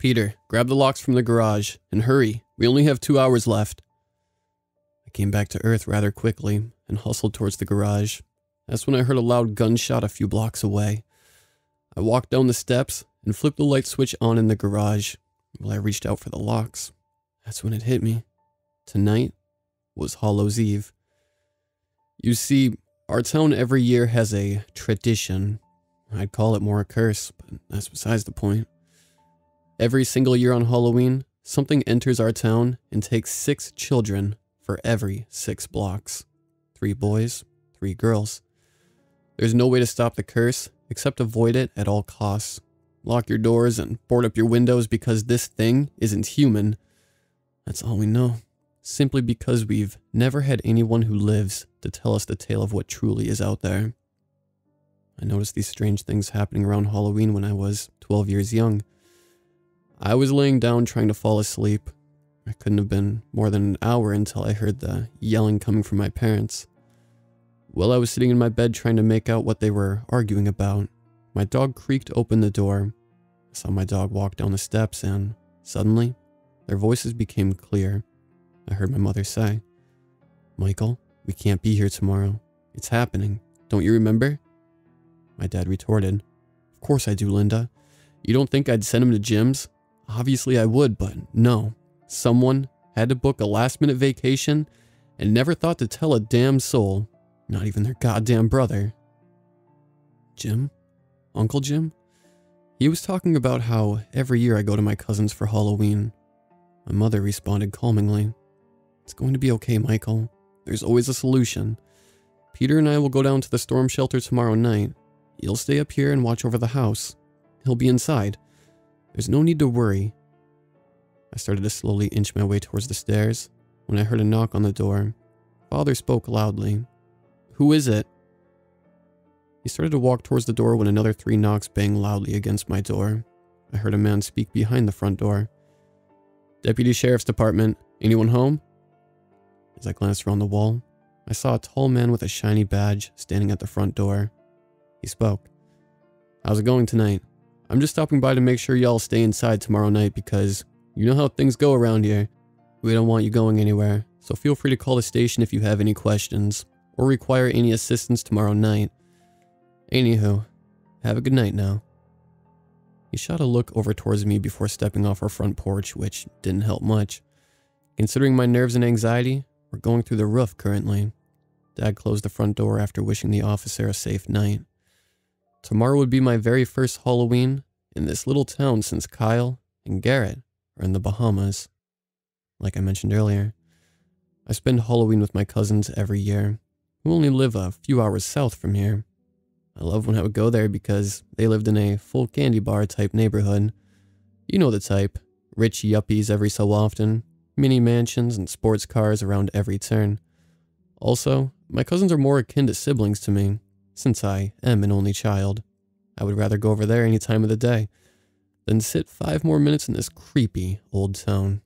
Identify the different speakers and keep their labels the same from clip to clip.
Speaker 1: Peter, grab the locks from the garage, and hurry, we only have 2 hours left. I came back to earth rather quickly and hustled towards the garage. That's when I heard a loud gunshot a few blocks away. I walked down the steps and flipped the light switch on in the garage while I reached out for the locks. That's when it hit me. Tonight was Hallows Eve. You see, our town every year has a tradition. I'd call it more a curse, but that's besides the point. Every single year on Halloween, something enters our town and takes 6 children for every 6 blocks. 3 boys, 3 girls. There's no way to stop the curse except avoid it at all costs. Lock your doors and board up your windows because this thing isn't human. That's all we know. Simply because we've never had anyone who lives to tell us the tale of what truly is out there. I noticed these strange things happening around Halloween when I was 12 years young. I was laying down trying to fall asleep. I couldn't have been more than an hour until I heard the yelling coming from my parents. While I was sitting in my bed trying to make out what they were arguing about, my dog creaked open the door. I saw my dog walk down the steps and, suddenly, their voices became clear. I heard my mother say, "Michael, we can't be here tomorrow. It's happening. Don't you remember?" My dad retorted, "Of course I do, Linda. You don't think I'd send him to Jim's? Obviously I would, but no. Someone had to book a last-minute vacation and never thought to tell a damn soul, not even their goddamn brother." Jim? Uncle Jim? He was talking about how every year I go to my cousin's for Halloween. My mother responded calmingly, "It's going to be okay, Michael. There's always a solution. Peter and I will go down to the storm shelter tomorrow night. You'll stay up here and watch over the house. He'll be inside. There's no need to worry." I started to slowly inch my way towards the stairs when I heard a knock on the door. Father spoke loudly. "Who is it?" He started to walk towards the door when another 3 knocks banged loudly against my door. I heard a man speak behind the front door. "Deputy Sheriff's Department. Anyone home?" As I glanced around the wall, I saw a tall man with a shiny badge standing at the front door. He spoke. "How's it going tonight? I'm just stopping by to make sure y'all stay inside tomorrow night because you know how things go around here. We don't want you going anywhere, so feel free to call the station if you have any questions or require any assistance tomorrow night. Anywho, have a good night now." He shot a look over towards me before stepping off our front porch, which didn't help much. Considering my nerves and anxiety, we're going through the roof currently. Dad closed the front door after wishing the officer a safe night. Tomorrow would be my very first Halloween in this little town since Kyle and Garrett are in the Bahamas. Like I mentioned earlier, I spend Halloween with my cousins every year, who only live a few hours south from here. I love when I would go there because they lived in a full candy bar type neighborhood. You know the type, rich yuppies every so often, mini mansions and sports cars around every turn. Also, my cousins are more akin to siblings to me, since I am an only child. I would rather go over there any time of the day than sit 5 more minutes in this creepy old town.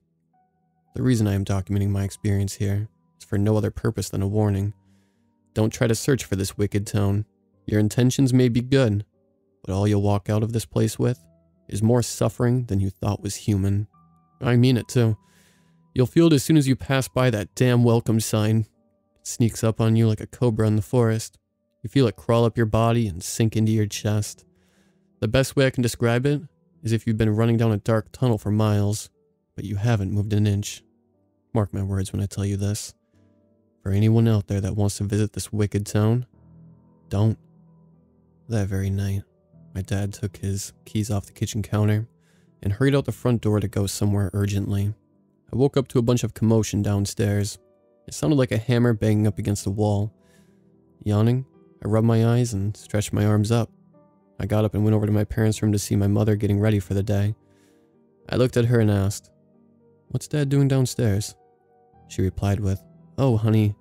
Speaker 1: The reason I am documenting my experience here is for no other purpose than a warning. Don't try to search for this wicked town. Your intentions may be good, but all you'll walk out of this place with is more suffering than you thought was human. I mean it too. You'll feel it as soon as you pass by that damn welcome sign. It sneaks up on you like a cobra in the forest. You feel it crawl up your body and sink into your chest. The best way I can describe it is if you've been running down a dark tunnel for miles, but you haven't moved an inch. Mark my words when I tell you this. For anyone out there that wants to visit this wicked town, don't. That very night, my dad took his keys off the kitchen counter and hurried out the front door to go somewhere urgently. I woke up to a bunch of commotion downstairs. It sounded like a hammer banging up against the wall. Yawning, I rubbed my eyes and stretched my arms up. I got up and went over to my parents' room to see my mother getting ready for the day. I looked at her and asked, "What's Dad doing downstairs?" She replied with, "Oh, honey,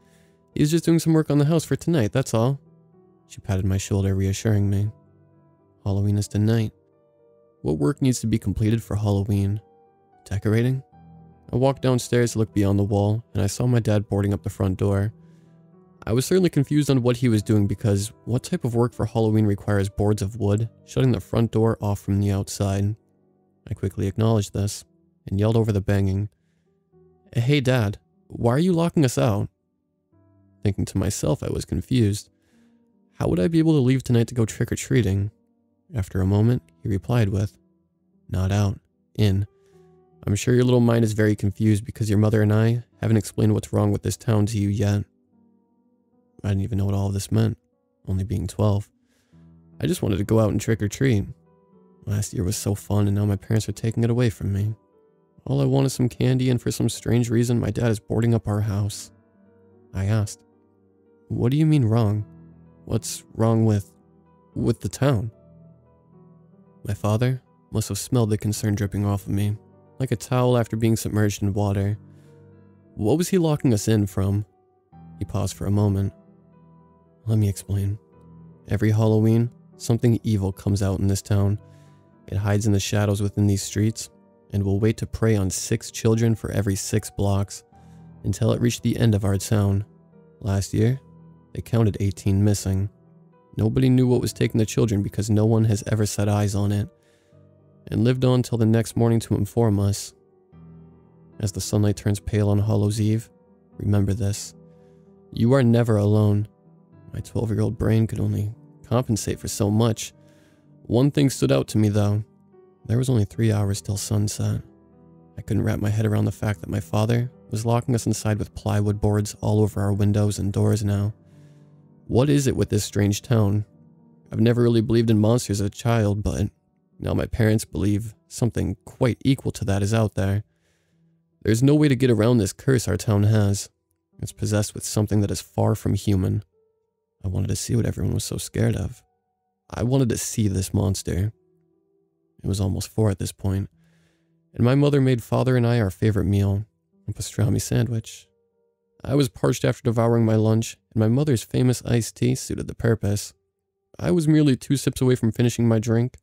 Speaker 1: he's just doing some work on the house for tonight, that's all." She patted my shoulder, reassuring me. Halloween is tonight. What work needs to be completed for Halloween? Decorating? I walked downstairs to look beyond the wall, and I saw my dad boarding up the front door. I was certainly confused on what he was doing because what type of work for Halloween requires boards of wood, shutting the front door off from the outside? I quickly acknowledged this and yelled over the banging, "Hey Dad, why are you locking us out?" Thinking to myself, I was confused. How would I be able to leave tonight to go trick-or-treating? After a moment, he replied with, "Not out, in. I'm sure your little mind is very confused because your mother and I haven't explained what's wrong with this town to you yet." I didn't even know what all of this meant, only being 12. I just wanted to go out and trick-or-treat. Last year was so fun and now my parents are taking it away from me. All I want is some candy and for some strange reason my dad is boarding up our house. I asked, "What do you mean wrong? What's wrong with the town?" My father must have smelled the concern dripping off of me, like a towel after being submerged in water. What was he locking us in from? He paused for a moment. Let me explain. Every Halloween, something evil comes out in this town. It hides in the shadows within these streets, and will wait to prey on 6 children for every 6 blocks, until it reached the end of our town. Last year, they counted 18 missing. Nobody knew what was taking the children because no one has ever set eyes on it, and lived on till the next morning to inform us. As the sunlight turns pale on Hallows Eve, remember this. You are never alone. My 12-year-old brain could only compensate for so much. One thing stood out to me though. There was only 3 hours till sunset. I couldn't wrap my head around the fact that my father was locking us inside with plywood boards all over our windows and doors now. What is it with this strange town? I've never really believed in monsters as a child, but now my parents believe something quite equal to that is out there. There's no way to get around this curse our town has. It's possessed with something that is far from human. I wanted to see what everyone was so scared of. I wanted to see this monster. It was almost 4 at this point, and my mother made father and I our favorite meal, a pastrami sandwich. I was parched after devouring my lunch, and my mother's famous iced tea suited the purpose. I was merely 2 sips away from finishing my drink,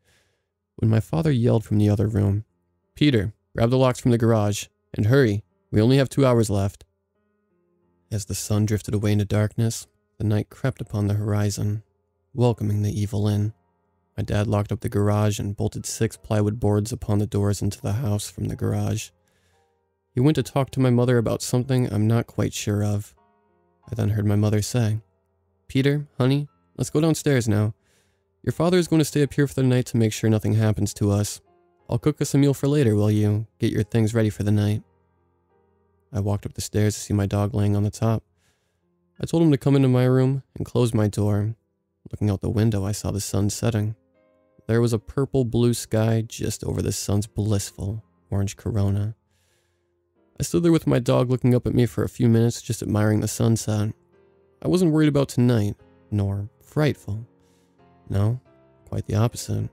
Speaker 1: when my father yelled from the other room, "Peter, grab the locks from the garage, and hurry, we only have 2 hours left." As the sun drifted away into darkness, the night crept upon the horizon, welcoming the evil in. My dad locked up the garage and bolted 6 plywood boards upon the doors into the house from the garage. He went to talk to my mother about something I'm not quite sure of. I then heard my mother say, "Peter, honey, let's go downstairs now. Your father is going to stay up here for the night to make sure nothing happens to us. I'll cook us a meal for later while you get your things ready for the night." I walked up the stairs to see my dog laying on the top. I told him to come into my room and close my door. Looking out the window, I saw the sun setting. There was a purple-blue sky just over the sun's blissful orange corona. I stood there with my dog looking up at me for a few minutes, just admiring the sunset. I wasn't worried about tonight, nor frightful. No, quite the opposite.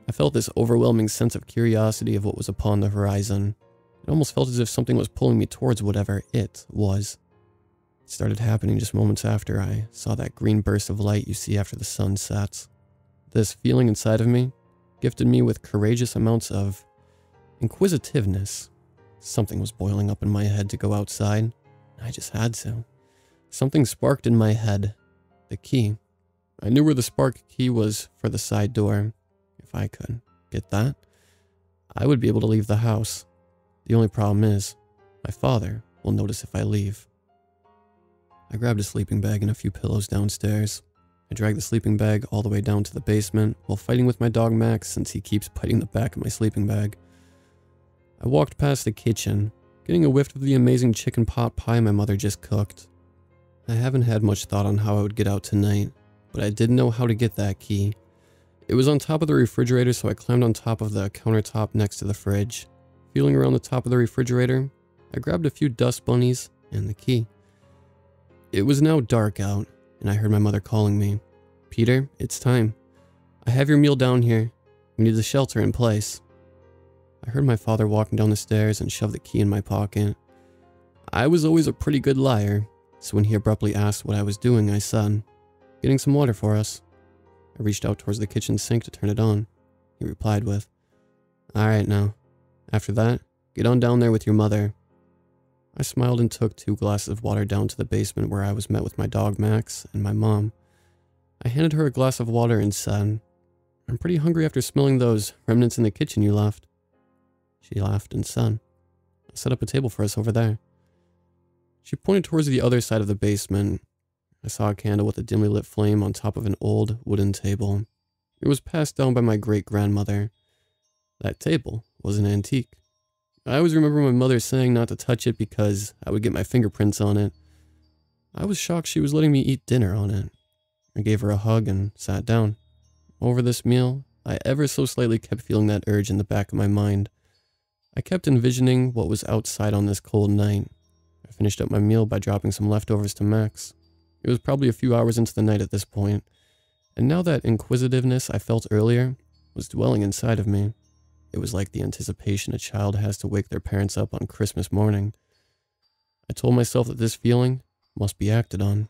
Speaker 1: I felt this overwhelming sense of curiosity of what was upon the horizon. It almost felt as if something was pulling me towards whatever it was. It started happening just moments after I saw that green burst of light you see after the sun sets. This feeling inside of me gifted me with courageous amounts of inquisitiveness. Something was boiling up in my head to go outside. I just had to. Something sparked in my head. The key. I knew where the spark key was for the side door. If I could get that, I would be able to leave the house. The only problem is, my father will notice if I leave. I grabbed a sleeping bag and a few pillows downstairs. I dragged the sleeping bag all the way down to the basement while fighting with my dog Max since he keeps biting the back of my sleeping bag. I walked past the kitchen, getting a whiff of the amazing chicken pot pie my mother just cooked. I haven't had much thought on how I would get out tonight, but I did know how to get that key. It was on top of the refrigerator, so I climbed on top of the countertop next to the fridge. Feeling around the top of the refrigerator, I grabbed a few dust bunnies and the key. It was now dark out, and I heard my mother calling me. "Peter, it's time. I have your meal down here. We need the shelter in place." I heard my father walking down the stairs and shove the key in my pocket. I was always a pretty good liar, so when he abruptly asked what I was doing, I said, "Getting some water for us." I reached out towards the kitchen sink to turn it on. He replied with, "All right now. After that, get on down there with your mother." I smiled and took 2 glasses of water down to the basement where I was met with my dog Max and my mom. I handed her a glass of water and said, "I'm pretty hungry after smelling those remnants in the kitchen you left." she laughed and said. "I set up a table for us over there." She pointed towards the other side of the basement. I saw a candle with a dimly lit flame on top of an old wooden table. It was passed down by my great-grandmother. That table was an antique. I always remember my mother saying not to touch it because I would get my fingerprints on it. I was shocked she was letting me eat dinner on it. I gave her a hug and sat down. Over this meal, I ever so slightly kept feeling that urge in the back of my mind. I kept envisioning what was outside on this cold night. I finished up my meal by dropping some leftovers to Max. It was probably a few hours into the night at this point, and now that inquisitiveness I felt earlier was dwelling inside of me. It was like the anticipation a child has to wake their parents up on Christmas morning. I told myself that this feeling must be acted on.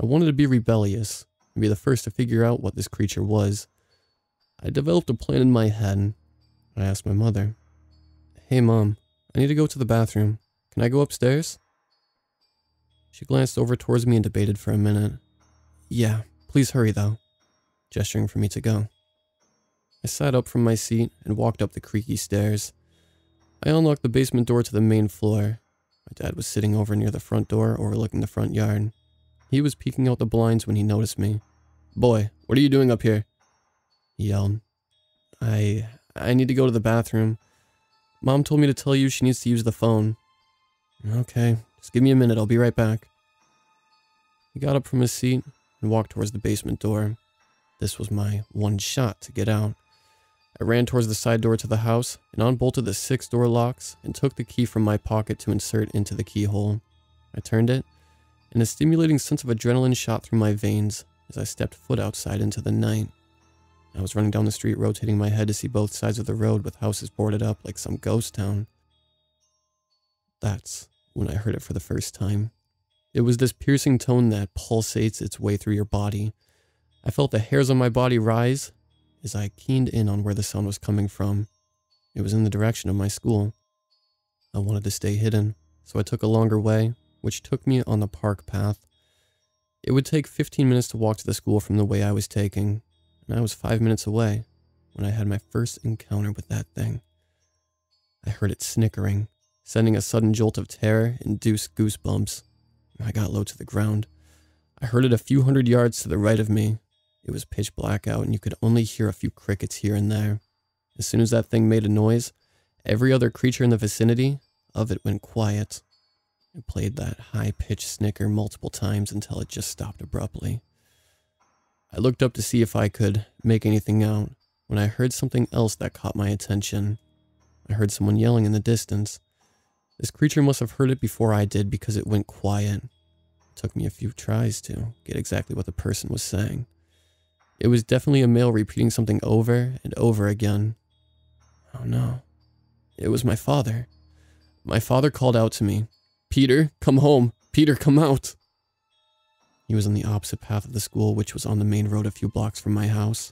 Speaker 1: I wanted to be rebellious and be the first to figure out what this creature was. I developed a plan in my head. I asked my mother, "Hey Mom, I need to go to the bathroom. Can I go upstairs?" She glanced over towards me and debated for a minute. "Yeah, please hurry though," gesturing for me to go. I sat up from my seat and walked up the creaky stairs. I unlocked the basement door to the main floor. My dad was sitting over near the front door overlooking the front yard. He was peeking out the blinds when he noticed me. "Boy, what are you doing up here?" he yelled. I need to go to the bathroom. Mom told me to tell you she needs to use the phone." "Okay, just give me a minute, I'll be right back." He got up from his seat and walked towards the basement door. This was my one shot to get out. I ran towards the side door to the house and unbolted the 6 door locks and took the key from my pocket to insert into the keyhole. I turned it, and a stimulating sense of adrenaline shot through my veins as I stepped foot outside into the night. I was running down the street, rotating my head to see both sides of the road with houses boarded up like some ghost town. That's when I heard it for the first time. It was this piercing tone that pulsates its way through your body. I felt the hairs on my body rise as I keened in on where the sound was coming from. It was in the direction of my school. I wanted to stay hidden, so I took a longer way, which took me on the park path. It would take 15 minutes to walk to the school from the way I was taking, and I was 5 minutes away when I had my first encounter with that thing. I heard it snickering, sending a sudden jolt of terror-induced goosebumps. I got low to the ground. I heard it a few hundred yards to the right of me. It was pitch black out and you could only hear a few crickets here and there. As soon as that thing made a noise, every other creature in the vicinity of it went quiet. It played that high-pitched snicker multiple times until it just stopped abruptly. I looked up to see if I could make anything out when I heard something else that caught my attention. I heard someone yelling in the distance. This creature must have heard it before I did because it went quiet. It took me a few tries to get exactly what the person was saying. It was definitely a male repeating something over and over again. Oh no. It was my father. My father called out to me, "Peter, come home. Peter, come out." He was on the opposite path of the school, which was on the main road a few blocks from my house.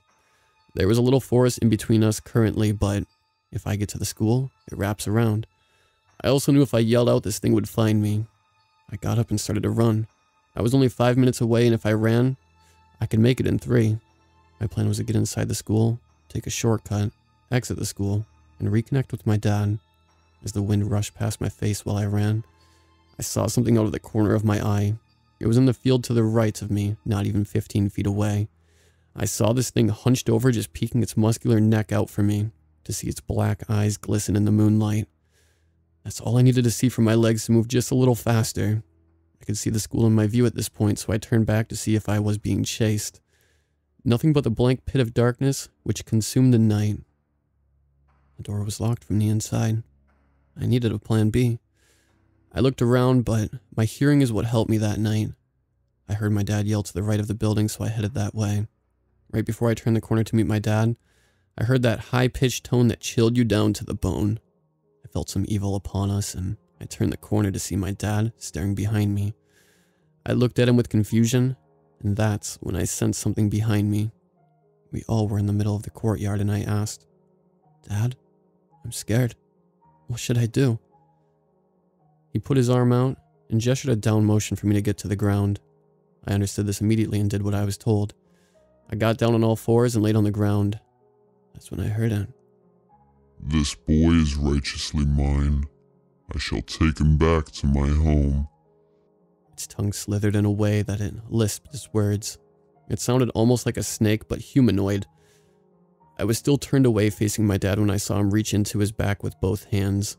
Speaker 1: There was a little forest in between us currently, but if I get to the school, it wraps around. I also knew if I yelled out, this thing would find me. I got up and started to run. I was only 5 minutes away, and if I ran, I could make it in 3. My plan was to get inside the school, take a shortcut, exit the school, and reconnect with my dad. As the wind rushed past my face while I ran, I saw something out of the corner of my eye. It was in the field to the right of me, not even 15 feet away. I saw this thing hunched over, just peeking its muscular neck out for me, to see its black eyes glisten in the moonlight. That's all I needed to see for my legs to move just a little faster. I could see the school in my view at this point, so I turned back to see if I was being chased. Nothing but the blank pit of darkness which consumed the night. The door was locked from the inside. I needed a plan B. I looked around, but my hearing is what helped me that night. I heard my dad yell to the right of the building, so I headed that way. Right before I turned the corner to meet my dad, I heard that high-pitched tone that chilled you down to the bone. I felt some evil upon us, and I turned the corner to see my dad staring behind me. I looked at him with confusion, and that's when I sensed something behind me. We all were in the middle of the courtyard, and I asked, "Dad, I'm scared. What should I do?" He put his arm out and gestured a down motion for me to get to the ground. I understood this immediately and did what I was told. I got down on all fours and laid on the ground. That's when I heard it.
Speaker 2: This boy is righteously mine. I shall take him back to my home.
Speaker 1: Its tongue slithered in a way that it lisped its words. It sounded almost like a snake, but humanoid. I was still turned away facing my dad when I saw him reach into his back with both hands.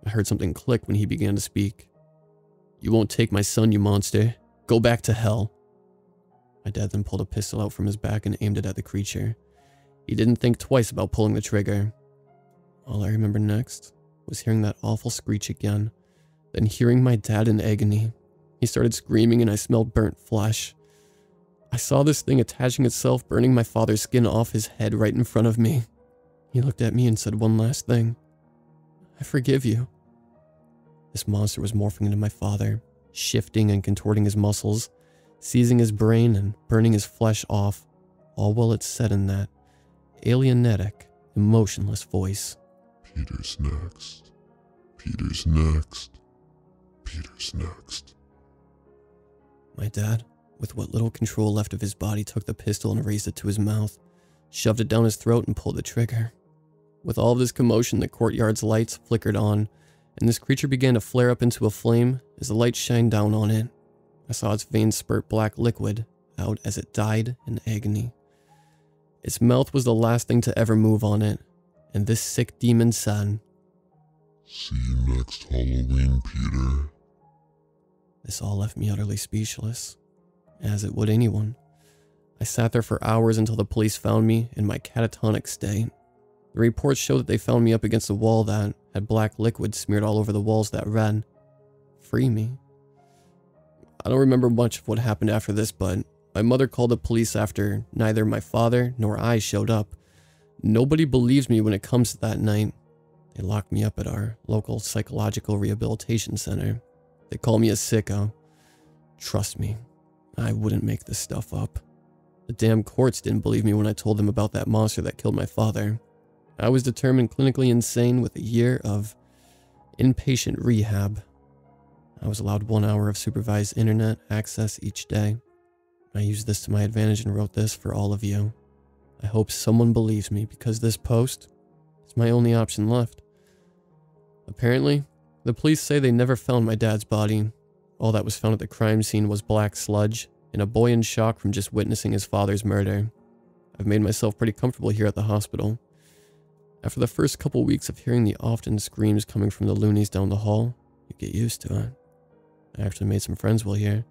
Speaker 1: I heard something click when he began to speak. "You won't take my son, you monster. Go back to hell." My dad then pulled a pistol out from his back and aimed it at the creature. He didn't think twice about pulling the trigger. All I remember next was hearing that awful screech again, then hearing my dad in agony. He started screaming and I smelled burnt flesh. I saw this thing attaching itself, burning my father's skin off his head right in front of me. He looked at me and said one last thing. "I forgive you." This monster was morphing into my father, shifting and contorting his muscles, seizing his brain and burning his flesh off, all while it said in that alienetic, emotionless voice,
Speaker 2: "Peter's next. Peter's next. Peter's next."
Speaker 1: My dad, with what little control left of his body, took the pistol and raised it to his mouth, shoved it down his throat and pulled the trigger. With all of this commotion, the courtyard's lights flickered on, and this creature began to flare up into a flame as the light shined down on it. I saw its veins spurt black liquid out as it died in agony. Its mouth was the last thing to ever move on it, and this sick demon said,
Speaker 2: "See you next Halloween, Peter."
Speaker 1: This all left me utterly speechless, as it would anyone. I sat there for hours until the police found me in my catatonic state. The reports showed that they found me up against a wall that had black liquid smeared all over the walls that read, "Free me." I don't remember much of what happened after this, but my mother called the police after neither my father nor I showed up. Nobody believes me when it comes to that night. They locked me up at our local psychological rehabilitation center. They call me a sicko. Trust me, I wouldn't make this stuff up. The damn courts didn't believe me when I told them about that monster that killed my father. I was determined clinically insane with a year of inpatient rehab. I was allowed 1 hour of supervised internet access each day. I used this to my advantage and wrote this for all of you. I hope someone believes me because this post is my only option left. Apparently, the police say they never found my dad's body. All that was found at the crime scene was black sludge and a boy in shock from just witnessing his father's murder. I've made myself pretty comfortable here at the hospital. After the first couple weeks of hearing the often screams coming from the loonies down the hall, you get used to it. I actually made some friends while here.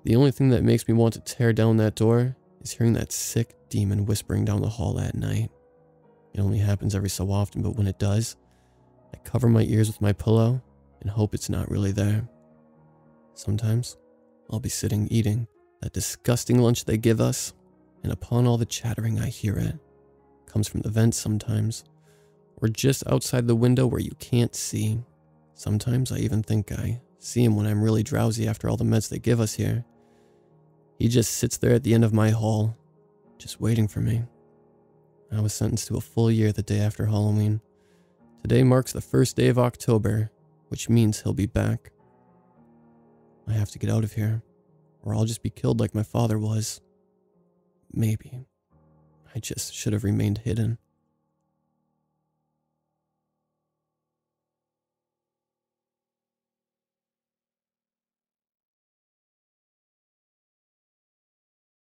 Speaker 1: The only thing that makes me want to tear down that door is hearing that sick demon whispering down the hall at night. It only happens every so often, but when it does, I cover my ears with my pillow and hope it's not really there. Sometimes, I'll be sitting eating that disgusting lunch they give us, and upon all the chattering I hear it comes from the vents sometimes, or just outside the window where you can't see. Sometimes I even think I see him when I'm really drowsy after all the meds they give us here. He just sits there at the end of my hall, just waiting for me. I was sentenced to a full year the day after Halloween. Today marks the first day of October, which means he'll be back. I have to get out of here, or I'll just be killed like my father was. Maybe. I just should have remained hidden.